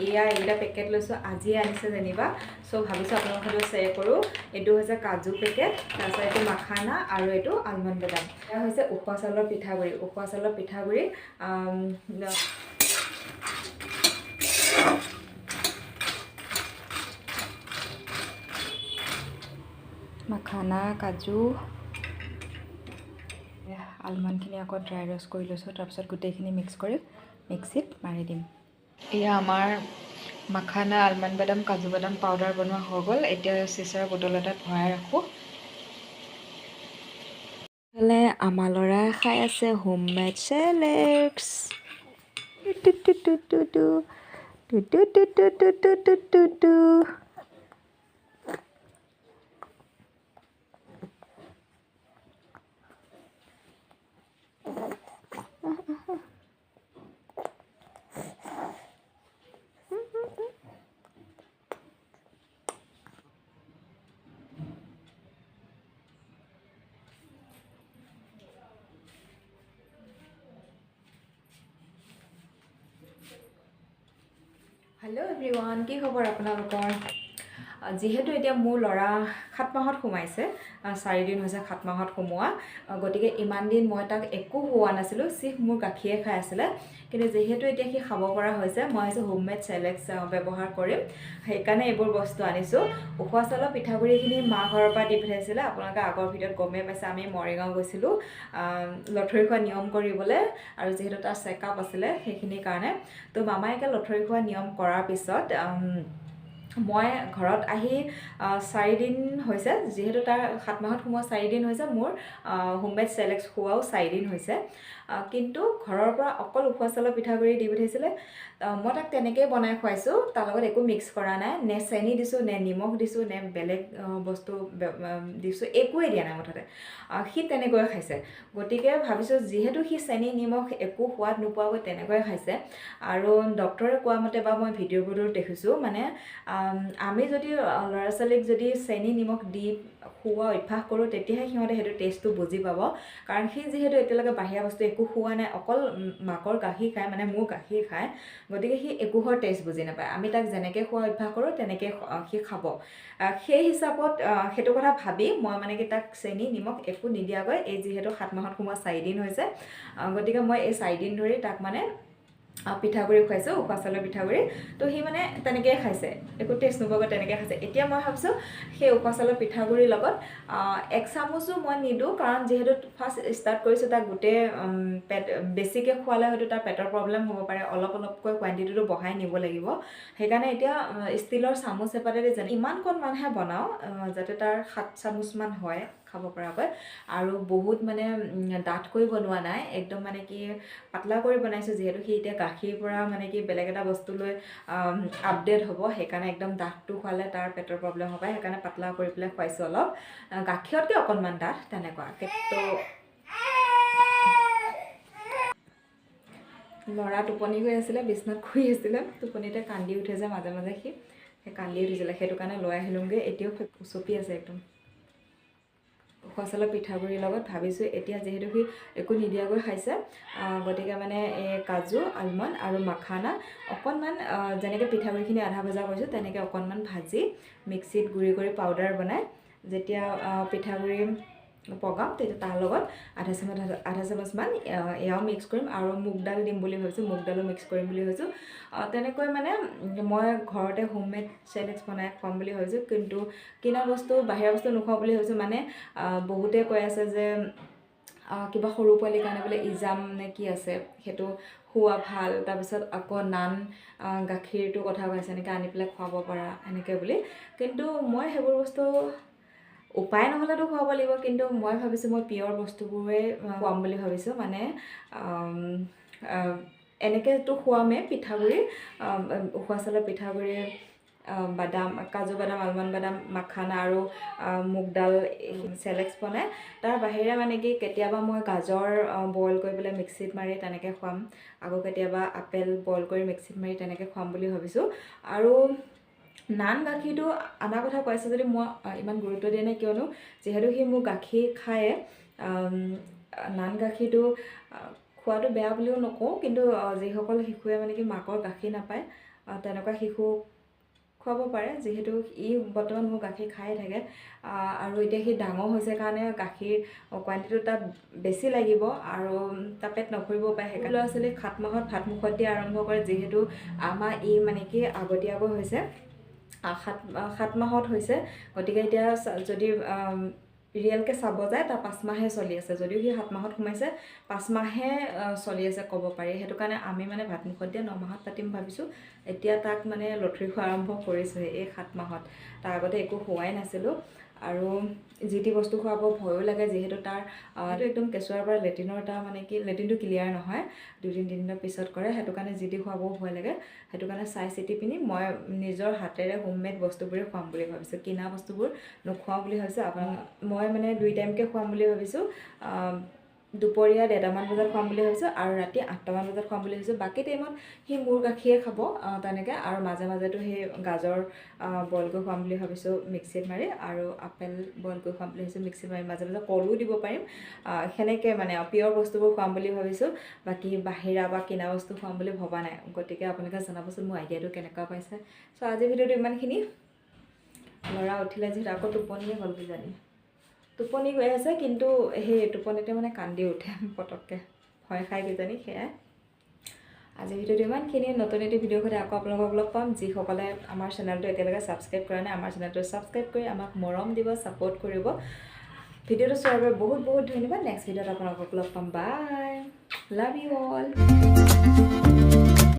এয়া এইকেইটা পেকেট লৈছোঁ, আজিয়ে আনিছে যেনিবা। চ' ভাবিছোঁ আপোনালোকৰ সৈতে শ্বেয়াৰ কৰোঁ। এইটো হৈছে কাজু পেকেট, তাৰপিছত এইটো মাখানা আৰু এইটো আলমণ্ড বাদাম। এয়া হৈছে উখোৱা চাউলৰ পিঠাগুড়ি। উখোৱা চাউলৰ পিঠাগুড়ি মাখানা, কাজু, আলমণ্ডখিনি আকৌ ড্ৰাই ৰ'ষ্ট কৰি লৈছোঁ। তাৰপিছত গোটেইখিনি মিক্স কৰি মিক্সিত মাৰি দিম। এয়া আমাৰ মাখানা, আলমণ্ড বাদাম, কাজু বাদাম পাউডাৰ বনোৱা হৈ গ'ল। এতিয়া চিচাৰ বটল এটাত ভৰাই ৰাখোঁ। ইফালে আমাৰ ল'ৰাই খাই আছে হোমমেড চেৰেলেক্স। হেল্ল' এভৰিৱান, কি খবৰ আপোনালোকৰ? যিহেতু এতিয়া মোৰ ল'ৰা 7 মাহত সোমাইছে, 4 দিন হৈছে 7 মাহত সোমোৱা, গতিকে ইমান দিন মই তাক একো খোৱা নাছিলোঁ, চিফ মোৰ গাখীৰে খাই আছিলে। কিন্তু যিহেতু এতিয়া সি খাব পৰা হৈছে, মই ভাবিছোঁ হোমমেড চেৰেলেক্স ব্যৱহাৰ কৰিম, সেইকাৰণে এইবোৰ বস্তু আনিছোঁ। উখোৱা চাউলৰ পিঠাগুড়িখিনি মা ঘৰৰ পৰা দি পঠাইছিলে। আপোনালোকে আগৰ ভিডিঅ'ত গমেই পাইছে, আমি মৰিগাঁও গৈছিলোঁ লঠৰি খোৱা নিয়ম কৰিবলৈ, আৰু যিহেতু তাৰ চেকআপ আছিলে সেইখিনিৰ কাৰণে। তো মামায়েকে লঠৰি খোৱা নিয়ম কৰাৰ পিছত মই ঘৰত আহি 4 দিন হৈছে, যিহেতু তাৰ 7 মাহত সোমোৱা 4 দিন হৈছে, মোৰ হোমমেড চেৰেলেক্স খোৱাও 4 দিন হৈছে। কিন্তু ঘৰৰ পৰা অকল উখোৱা চাউলৰ পিঠাগুড়ি দি পঠাইছিলে। মই তাক তেনেকৈয়ে বনাই খুৱাইছোঁ, তাৰ লগত একো মিক্স কৰা নাই, নে চেনি দিছোঁ, নে নিমখ দিছোঁ, নে বেলেগ বস্তু দিছোঁ, একোৱেই দিয়া নাই মুঠতে। সি তেনেকৈয়ে খাইছে। গতিকে ভাবিছোঁ যিহেতু সি চেনি নিমখ একো সোৱাদ নোপোৱাকৈ তেনেকৈয়ে খাইছে, আৰু ডক্টৰে কোৱা মতে বা মই ভিডিঅ'বোৰো দেখিছোঁ, মানে আমি যদি ল'ৰা ছোৱালীক যদি চেনি নিমখ দি খোৱা অভ্যাস কৰোঁ, তেতিয়াহে সিহঁতে সেইটো টেষ্টটো বুজি পাব। কাৰণ সি যিহেতু এতিয়ালৈকে বাহিৰা বস্তু একো খোৱা নাই, অকল মাকৰ গাখীৰ খায়, মানে মোৰ গাখীৰ খায়, গতিকে সি একোহৰ টেষ্ট বুজি নাপায়। আমি তাক যেনেকৈ খোৱা অভ্যাস কৰোঁ তেনেকৈ সি খাব। সেই হিচাপত সেইটো কথা ভাবি মই মানে কি তাক চেনি নিমখ একো নিদিয়াকৈ, এই যিহেতু 7 মাহত সোমোৱা 4 দিন হৈছে, গতিকে মই এই 4 দিন ধৰি তাক মানে পিঠাগুড়ি খুৱাইছোঁ, উখোৱা চাউলৰ পিঠাগুড়ি। তো সি মানে তেনেকৈয়ে খাইছে, একো টেষ্ট নোপোৱাকৈ তেনেকৈ খাইছে। এতিয়া মই ভাবিছোঁ সেই উখোৱা চাউলৰ পিঠাগুড়িৰ লগত 1 চামুচো মই নিদিওঁ, কাৰণ যিহেতু ফাৰ্ষ্ট ষ্টাৰ্ট কৰিছোঁ, তাক গোটেই পেট বেছিকৈ খোৱালে হয়তো তাৰ পেটৰ প্ৰব্লেম হ'ব পাৰে, অলপ অলপকৈ কোৱাণ্টিটিটো বঢ়াই নিব লাগিব। সেইকাৰণে এতিয়া ষ্টীলৰ চামুচ এপাতেৰে ইমানকণ মানুহে বনাওঁ, যাতে তাৰ 7 চামুচমান হয় খাব পৰাকৈ, আৰু বহুত মানে ডাঠকৈ বনোৱা নাই, একদম মানে কি পাতলা কৰি বনাইছোঁ। যিহেতু সি এতিয়া গাখীৰ পৰা মানে কি বেলেগ এটা বস্তুলৈ আপডেট হ'ব, সেইকাৰণে একদম ডাঠটো খোৱালে তাৰ পেটৰ প্ৰব্লেম হ'ব, সেইকাৰণে পাতলা কৰি পেলাই খুৱাইছোঁ, অলপ গাখীৰতকৈ অকণমান ডাঠ তেনেকুৱাকৈ। তো ল'ৰা টোপনি গৈ আছিলে, বিচনাত শুই আছিলে, টোপনিতে কান্দি উঠে যে মাজে মাজে, সেই কান্দি উঠিছিলে, সেইটো কাৰণে লৈ আহিলোঁগৈ। এতিয়াও উচপি আছে একদম। উখোৱা চাউলৰ পিঠাগুড়িৰ লগত ভাবিছোঁ এতিয়া যিহেতু সি একো নিদিয়াকৈ খাইছে, গতিকে মানে এই কাজু, আলমণ্ড আৰু মাখানা অকণমান যেনেকৈ পিঠাগুড়িখিনি আধা ভজা কৰিছোঁ, তেনেকৈ অকণমান ভাজি মিক্সিত গুড়ি কৰি পাউডাৰ বনাই যেতিয়া পিঠাগুড়ি পগাম, তেতিয়া তাৰ লগত আধা চামুচমান এয়াও মিক্স কৰিম, আৰু মুগ দাল দিম বুলি ভাবিছোঁ, মুগ দালো মিক্স কৰিম বুলি ভাবিছোঁ। তেনেকৈ মানে মই ঘৰতে হোমমেড চেৰেলেক্স বনাই খুৱাম বুলি ভাবিছোঁ, কিন্তু কিনা বস্তু বাহিৰা বস্তু নোখোৱাওঁ বুলি ভাবিছোঁ। মানে বহুতে কৈ আছে যে কিবা সৰু পোৱালিৰ কাৰণে বোলে ইজাম নে কি আছে, সেইটো খোৱা ভাল, তাৰপিছত আকৌ নান গাখীৰটো কথা কৈছে, এনেকৈ আনি পেলাই খুৱাব পাৰা এনেকৈ বুলি। কিন্তু মই সেইবোৰ বস্তু উপায় নহ'লেতো খুৱাব লাগিব, কিন্তু মই ভাবিছোঁ মই পিয়ৰ বস্তুবোৰে খুৱাম বুলি ভাবিছোঁ। মানে এনেকৈতো খুৱামেই পিঠাগুড়ি, উখোৱা চাউলৰ পিঠাগুড়ি, বাদাম, কাজু বাদাম, আলমণ্ড বাদাম, মাখানা আৰু মুগ দাল চেৰেলেক্স বনাই। তাৰ বাহিৰে মানে কি কেতিয়াবা মই গাজৰ বইল কৰি পেলাই মিক্সিত মাৰি তেনেকৈ খুৱাম, আকৌ কেতিয়াবা আপেল বইল কৰি মিক্সিত মাৰি তেনেকৈ খুৱাম বুলি ভাবিছোঁ। আৰু নান গাখীৰটো অনাৰ কথা কৈছে যদি মই ইমান গুৰুত্ব দিয়া নাই, কিয়নো যিহেতু সি মোৰ গাখীৰ খায়ে, নান গাখীৰটো খোৱাটো বেয়া বুলিও নকওঁ, কিন্তু যিসকল শিশুৱে মানে কি মাকৰ গাখীৰ নাপায়, তেনেকুৱা শিশুক খুৱাব পাৰে, যিহেতু ই বৰ্তমান মোৰ গাখীৰ খায়ে থাকে আৰু এতিয়া সি ডাঙৰ হৈছে কাৰণে গাখীৰ কোৱান্টিটিটো তাত বেছি লাগিব আৰু তাৰ পেট নভৰিবও পাৰে। সেইকাৰণে ল'ৰা ছোৱালীক 7 মাহত ভাত মুখত দিয়া আৰম্ভ কৰে, যিহেতু আমাৰ ই মানে কি আগতীয়াকৈ হৈছে 7 মাহত হৈছে, গতিকে এতিয়া যদি ৰিয়েলকৈ চাব যায় তাৰ 5 মাহে চলি আছে, যদিও সি 7 মাহত সোমাইছে 5 মাহে চলি আছে ক'ব পাৰি। সেইটো কাৰণে আমি মানে ভাত মুখত দিয়া 9 মাহত পাতিম ভাবিছোঁ। এতিয়া তাক মানে লঠৰি খোৱা আৰম্ভ কৰিছোঁহে এই 7 মাহত, তাৰ আগতে একো খোৱাই নাছিলোঁ। আৰু যি টি বস্তু খুৱাব ভয়ো লাগে, যিহেতু তাৰ একদম কেঁচুৱাৰ পৰা লেট্ৰিনৰ এটা মানে কি লেট্ৰিনটো ক্লিয়াৰ নহয়, 2-3 দিনৰ পিছত কৰে, সেইটো কাৰণে যি টি খুৱাবও ভয় লাগে। সেইটো কাৰণে চাই চিতি পিনি মই নিজৰ হাতেৰে হোমমেড বস্তুবোৰে খুৱাম বুলি ভাবিছোঁ, কিনা বস্তুবোৰ নোখুৱাওঁ বুলি ভাবিছোঁ। মই মানে 2 টাইমকৈ খুৱাম বুলি ভাবিছোঁ, দুপৰীয়া 1:30মান বজাত খুৱাম বুলি ভাবিছোঁ আৰু ৰাতি 8টামান বজাত খুৱাম বুলি ভাবিছোঁ। বাকী টাইমত সি মোৰ গাখীৰে খাব তেনেকৈ, আৰু মাজে মাজেতো সেই গাজৰ বইল কৰি খুৱাম বুলি ভাবিছোঁ মিক্সিত মাৰি, আৰু আপেল বইল কৰি খুৱাম বুলি ভাবিছোঁ মিক্সিত মাৰি, মাজে মাজে কলো দিব পাৰিম। সেনেকৈ মানে পিয়ৰ বস্তুবোৰ খুৱাম বুলি ভাবিছোঁ, বাকী বাহিৰা বা কিনা বস্তু খুৱাম বুলি ভবা নাই। গতিকে আপোনালোকে জনাবচোন মোৰ আইডিয়াটো কেনেকুৱা পাইছে। চ' আজিৰ ভিডিঅ'টো ইমানখিনি। ল'ৰা উঠিলে যিহেতু আকৌ টোপনিয়ে হ'ল কিজানি, টোপনি গৈ আছে, কিন্তু সেই টোপনিতে মানে কান্দি উঠে পটককৈ, ভয় খাই কিজানি, সেয়াই। আজিৰ ভিডিঅ'টো ইমানখিনি। নতুন এটি ভিডিঅ'ৰ সৈতে আকৌ আপোনালোকক লগ পাম। যিসকলে আমাৰ চেনেলটো এতিয়ালৈকে ছাবস্ক্ৰাইব কৰা নাই, আমাৰ চেনেলটো ছাবস্ক্ৰাইব কৰি আমাক মৰম দিব, ছাপোৰ্ট কৰিব। ভিডিঅ'টো চোৱাৰ বাবে বহুত বহুত ধন্যবাদ। নেক্সট ভিডিঅ'ত আপোনালোকক লগ পাম। বাই, লাভ ইউ অল।